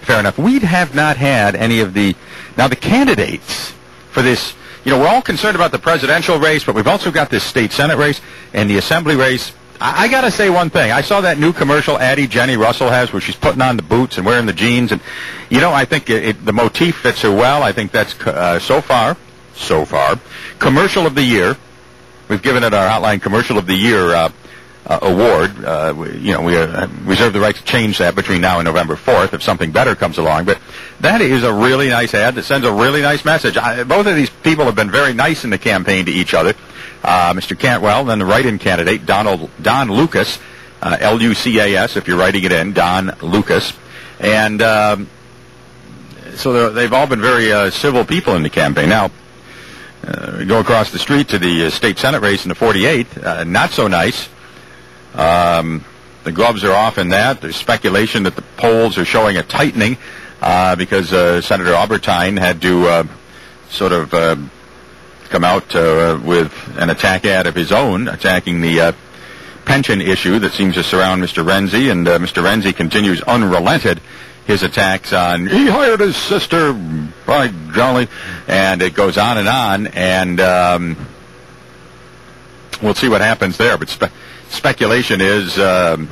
fair enough. We have not had any of the candidates for this. We're all concerned about the presidential race, but we've also got this state Senate race and the assembly race. I got to say one thing. I saw that new commercial Addie Jenny Russell has where she's putting on the boots and wearing the jeans. And, I think the motif fits her well. I think that's, so far, commercial of the year. We've given it our Hotline Commercial of the Year award. We reserve the right to change that between now and November 4th if something better comes along. But that is a really nice ad that sends a really nice message. Both of these people have been very nice in the campaign to each other. Mr. Cantwell, then the write-in candidate, Don Lucas, Lucas, if you're writing it in, Don Lucas. And so they've all been very civil people in the campaign. Now, go across the street to the state Senate race in the 48, not so nice. The gloves are off in that. There's speculation that the polls are showing a tightening because Senator Albertine had to sort of come out with an attack ad of his own, attacking the pension issue that seems to surround Mr. Renzi, and Mr. Renzi continues unrelented his attacks on, he hired his sister, by golly, and it goes on, and we'll see what happens there, but speculation is that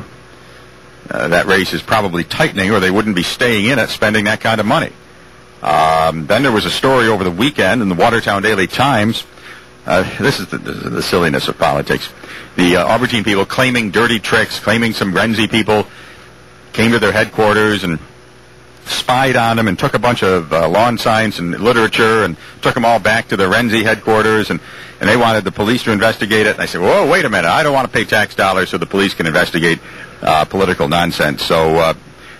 race is probably tightening, or they wouldn't be staying in it, spending that kind of money. Then there was a story over the weekend in the Watertown Daily Times. This is the silliness of politics. The Albertine people claiming dirty tricks, claiming some Renzi people came to their headquarters and spied on them and took a bunch of lawn signs and literature and took them all back to the Renzi headquarters, and they wanted the police to investigate it. And I said, whoa, wait a minute, I don't want to pay tax dollars so the police can investigate political nonsense. So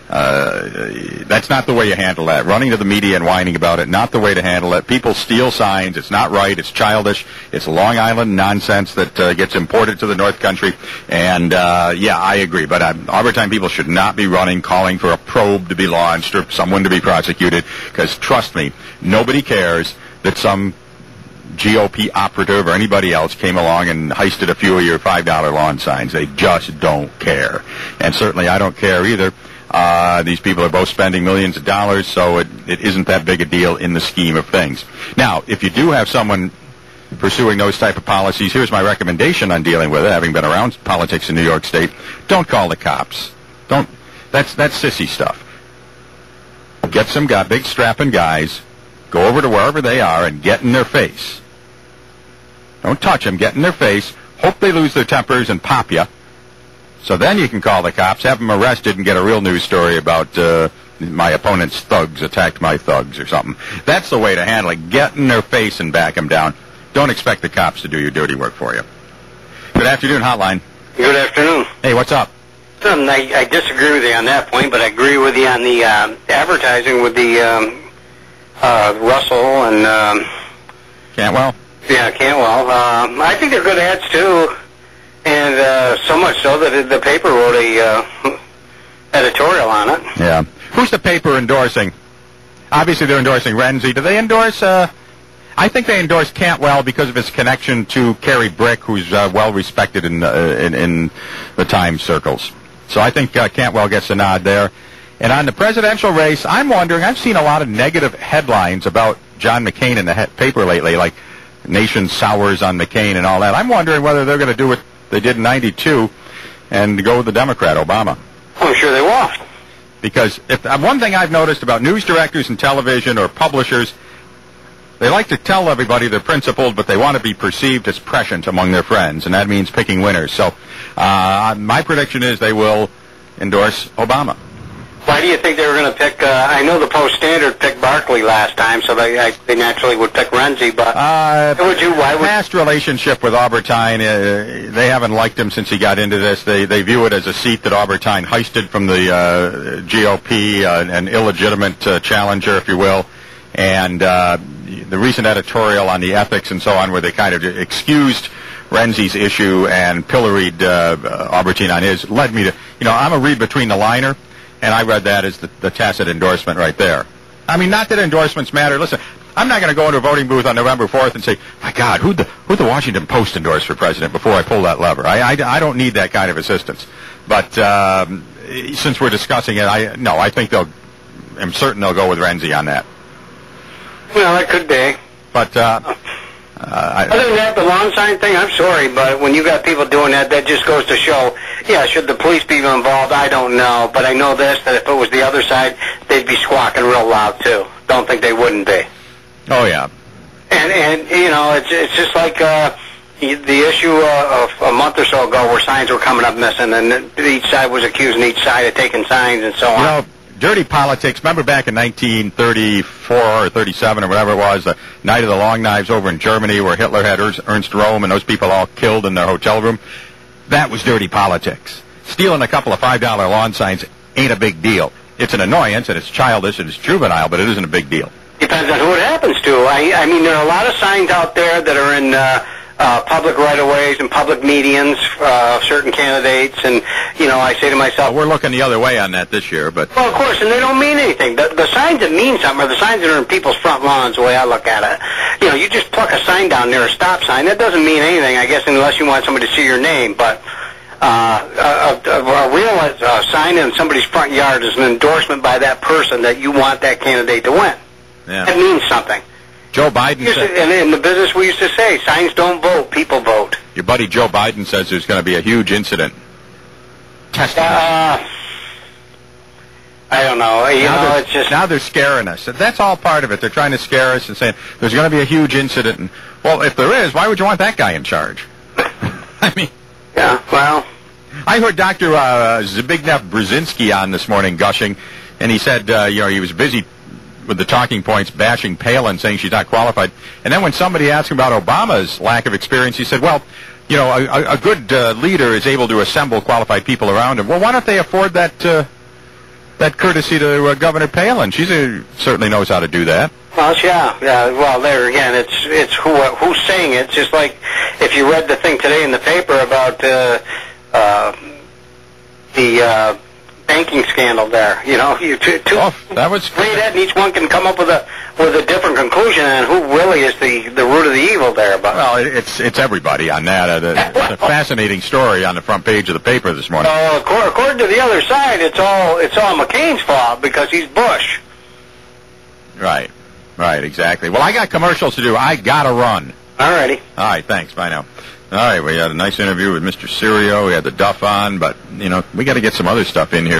that's not the way you handle that. Running to the media and whining about it, not the way to handle it. People steal signs. It's not right. It's childish. It's Long Island nonsense that gets imported to the North Country. And, yeah, I agree. But Albertine people should not be running, calling for a probe to be launched or someone to be prosecuted. Because, trust me, nobody cares that some GOP operative or anybody else came along and heisted a few of your $5 lawn signs. They just don't care. And certainly I don't care either. These people are both spending millions of dollars, so it isn't that big a deal in the scheme of things. Now, if you do have someone pursuing those type of policies, here's my recommendation on dealing with it, having been around politics in New York State. Don't call the cops. That's sissy stuff. Get some big strapping guys, go over to wherever they are and get in their face. Don't touch them, get in their face, hope they lose their tempers and pop you. So then you can call the cops, have them arrested, and get a real news story about my opponent's thugs attacked my thugs or something. That's the way to handle it. Get in their face and back them down. Don't expect the cops to do your dirty work for you. Good afternoon, Hotline. Good afternoon. Hey, what's up? I disagree with you on that point, but I agree with you on the advertising with the Russell and... Cantwell? Yeah, Cantwell. I think they're good ads, too. And so much so that the paper wrote a editorial on it. Yeah. Who's the paper endorsing? Obviously, they're endorsing Renzi. Do they endorse... I think they endorse Cantwell because of his connection to Carrie Brick, who's well respected in the Times circles. So I think Cantwell gets a nod there. And on the presidential race, I'm wondering, I've seen a lot of negative headlines about John McCain in the paper lately, like Nation sours on McCain and all that. I'm wondering whether they're going to do what they did in '92 and go with the Democrat, Obama. I'm sure they will. Because if one thing I've noticed about news directors and television or publishers, they like to tell everybody they're principled, but they want to be perceived as prescient among their friends, and that means picking winners. So my prediction is they will endorse Obama. Why do you think they were going to pick, I know the Post-Standard picked Barkley last time, so they naturally would pick Renzi, but past relationship with Albertine, they haven't liked him since he got into this. They view it as a seat that Albertine heisted from the GOP, an illegitimate challenger, if you will. And the recent editorial on the ethics and so on, where they kind of excused Renzi's issue and pilloried Albertine on his, led me to, I'm a read between the liner, and I read that as the tacit endorsement right there. I mean, not that endorsements matter. Listen, I'm not going to go into a voting booth on November 4th and say, my God, who'd the Washington Post endorse for president before I pull that lever? I don't need that kind of assistance. But since we're discussing it, I think they'll am certain they'll go with Renzi on that. Well, it could be. But other than that, the lawn sign thing, I'm sorry, but when you got people doing that, that just goes to show, yeah, should the police be involved? I don't know. But I know this, that if it was the other side, they'd be squawking real loud, too. Don't think they wouldn't be. Oh, yeah. And you know, it's just like the issue of a month or so ago where signs were coming up missing, and each side was accusing each side of taking signs and so on. You know, dirty politics. Remember back in 1934 or 37 or whatever it was, the night of the long knives over in Germany where Hitler had Ernst Röhm and those people all killed in their hotel room? That was dirty politics. Stealing a couple of $5 lawn signs ain't a big deal. It's an annoyance, and it's childish, and it's juvenile, but it isn't a big deal. Depends on who it happens to. I mean, there are a lot of signs out there that are in public right-of-ways and public medians, certain candidates, and, you know, I say to myself... Well, we're looking the other way on that this year, but... Well, of course, and they don't mean anything. The signs that mean something are the signs that are in people's front lawns, the way I look at it. You know, you just pluck a sign down there, a stop sign, that doesn't mean anything, I guess, unless you want somebody to see your name, but... a real sign in somebody's front yard is an endorsement by that person that you want that candidate to win. Yeah. That means something. Joe Biden said... And in the business we used to say, signs don't vote, people vote. Your buddy Joe Biden says there's going to be a huge incident. Testing I don't know. It's just... Now they're scaring us. That's all part of it. They're trying to scare us and saying there's going to be a huge incident. And, well, if there is, why would you want that guy in charge? I mean... Yeah, well... I heard Dr. Zbigniew Brzezinski on this morning gushing, and he said, you know, he was busy with the talking points bashing Palin, saying she's not qualified. And then when somebody asked him about Obama's lack of experience, he said, well, you know, a good leader is able to assemble qualified people around him. Well, why don't they afford that courtesy to Governor Palin? She certainly knows how to do that. Well, yeah. Well, there again, it's who's saying it. It's just like if you read the thing today in the paper about the banking scandal there. You know, that was read it, and each one can come up with a different conclusion on who really is the root of the evil there. But well, it's everybody on that. It's a fascinating story on the front page of the paper this morning. According to the other side, it's all McCain's fault because he's Bush. Right, exactly. Well, I got commercials to do. I gotta run. All righty. All right, thanks. Bye now. All right, we had a nice interview with Mr. Serio. We had the Duff on, but, you know, we got to get some other stuff in here.